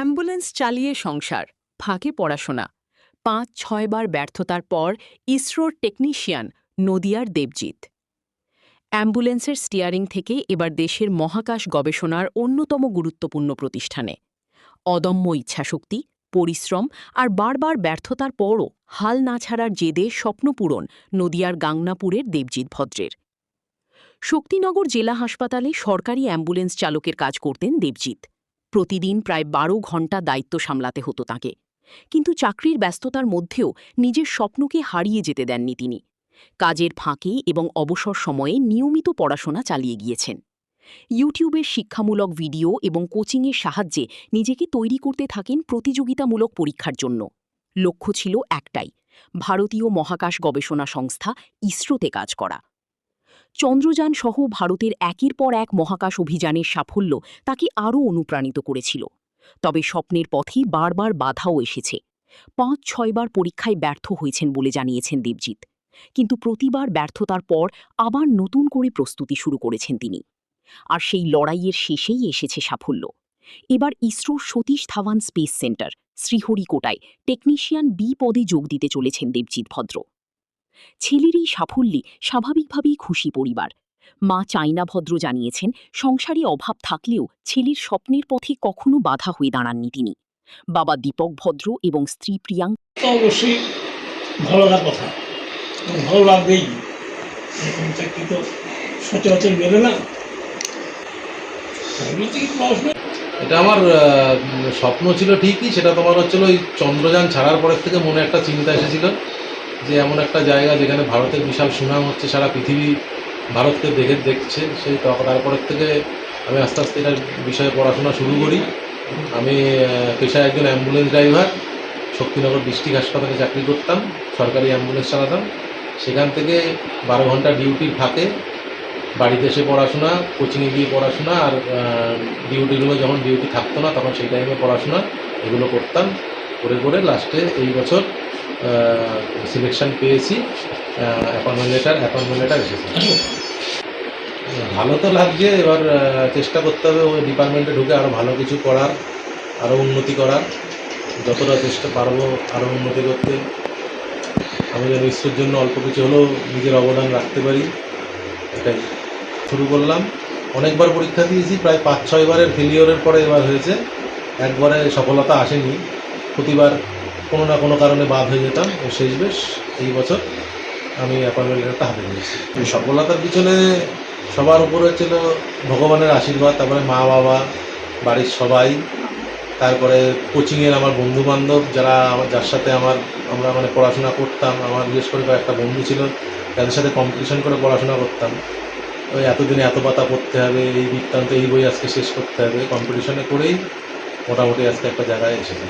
Ambulance চালিয়ে সংসার, ফাঁকে পড়াশোনা। ৫-৬ বার ব্যর্থতার পর ইসরোর টেকনিশিয়ান নদিয়ার দেবজিৎ। অ্যাম্বুলেন্সের স্টিয়ারিং থেকে এবার দেশের মহাকাশ গবেষণার অন্যতম গুরুত্বপূর্ণ প্রতিষ্ঠানে। অদম্য ইচ্ছাশক্তি, পরিশ্রম আর বারবার ব্যর্থতার পরও হাল না ছাড়ার জেদে স্বপ্নপূরণ নদিয়ার গাংনাপুরের দেবজিৎ ভদ্রের। শক্তিনগর জেলা হাসপাতালে সরকারি অ্যাম্বুলেন্স চালকের কাজ করতেন দেবজিৎ। প্রতিদিন প্রায় ১২ ঘণ্টা দায়িত্ব সামলাতে হতো তাঁকে। কিন্তু চাকরির ব্যস্ততার মধ্যেও নিজের স্বপ্নকে হারিয়ে যেতে দেননি তিনি। কাজের ফাঁকে এবং অবসর সময়ে নিয়মিত পড়াশোনা চালিয়ে গিয়েছেন। ইউটিউবের শিক্ষামূলক ভিডিও এবং কোচিংয়ের সাহায্যে নিজেকে তৈরি করতে থাকেন প্রতিযোগিতামূলক পরীক্ষার জন্য। লক্ষ্য ছিল একটাই, ভারতীয় মহাকাশ গবেষণা সংস্থা ইসরোতে কাজ করা। চন্দ্রযান সহ ভারতের একের পর এক মহাকাশ অভিযানের সাফল্য তাকে আরও অনুপ্রাণিত করেছিল। তবে স্বপ্নের পথে বারবার বাধাও এসেছে। ৫-৬ বার পরীক্ষায় ব্যর্থ হয়েছেন বলে জানিয়েছেন দেবজিৎ। কিন্তু প্রতিবার ব্যর্থতার পর আবার নতুন করে প্রস্তুতি শুরু করেছেন তিনি। আর সেই লড়াইয়ের শেষেই এসেছে সাফল্য। এবার ইসরোর সতীশ ধাওয়ান স্পেস সেন্টার, শ্রীহরিকোটায় টেকনিশিয়ান বি পদে যোগ দিতে চলেছেন দেবজিৎ ভদ্র। ছেলের এই সাফল্যে স্বাভাবিকভাবেই খুশি পরিবার। মা চাইনা ভদ্র জানিয়েছেন, সংসারে অভাব থাকলেও ছেলের স্বপ্নের পথে কখনো বাধা হয়ে দাঁড়াননি তিনি। বাবা দীপক ভদ্র এবং স্ত্রী প্রিয়াঙ্কা অবশ্যই ভালো লাগার কথা, ভালো লাগবেই। এরকম চাকরি তো সচরাচর মেলে না। এটা আমার স্বপ্ন ছিল ঠিকই, সেটা তোমার হচ্ছিল ওই চন্দ্রযান ছাড়ার পরের থেকে মনে একটা চিন্তা এসেছিল যে এমন একটা জায়গা যেখানে ভারতের বিশাল সুনাম হচ্ছে, সারা পৃথিবী ভারতকে দেখছে। সেই তারপরের থেকে আমি আস্তে আস্তে এটার বিষয়ে পড়াশোনা শুরু করি। আমি পেশায় একজন অ্যাম্বুলেন্স ড্রাইভার, শক্তিনগর ডিস্ট্রিক্ট হাসপাতালে চাকরি করতাম, সরকারি অ্যাম্বুলেন্স চালাতাম। সেখান থেকে ১২ ঘন্টা ডিউটির ফাঁকে বাড়িতে এসে পড়াশোনা, কোচিংয়ে গিয়ে পড়াশোনা, আর ডিউটিগুলো যখন ডিউটি থাকতো না তখন সেই টাইমে পড়াশোনা, এগুলো করতাম। করে লাস্টে এই বছর সিলেকশন পেয়েছি, অ্যাপয়েন্টমেন্ট লেটার এসেছে। ভালো তো লাগছে। এবার চেষ্টা করতে হবে ওই ডিপার্টমেন্টে ঢুকে আরও ভালো কিছু করার, আরও উন্নতি করার। যতটা চেষ্টা পারবো আরও উন্নতি করতে, আমি যেন ইসরোর জন্য অল্প কিছু হলেও নিজের অবদান রাখতে পারি, এটাই শুরু করলাম। অনেকবার পরীক্ষা দিয়েছি, প্রায় ৫-৬ বারের ফেলিওরের পরে এবার হয়েছে। একবারে সফলতা আসেনি, প্রতিবার কোনো না কোনো কারণে বাদ হয়ে যেতাম। শেষমেশ এই বছর আমি অ্যাপয়েন্টমেন্ট লেটারটা হাতে নিয়েছি। সফলতার পিছনে সবার উপরে ছিল ভগবানের আশীর্বাদ, তারপরে মা বাবা, বাড়ির সবাই, তারপরে কোচিংয়ের আমার বন্ধুবান্ধব যার সাথে আমরা পড়াশোনা করতাম। আমার বিশেষ করে একটা বন্ধু ছিল যাদের সাথে কম্পিটিশন করে পড়াশোনা করতাম। ওই এতদিনে এত পাতা পড়তে হবে, এই বৃত্তান্ত, এই বই আজকে শেষ করতে হবে, কম্পিটিশনে করেই মোটামুটি আজকে একটা জায়গায় এসেছে।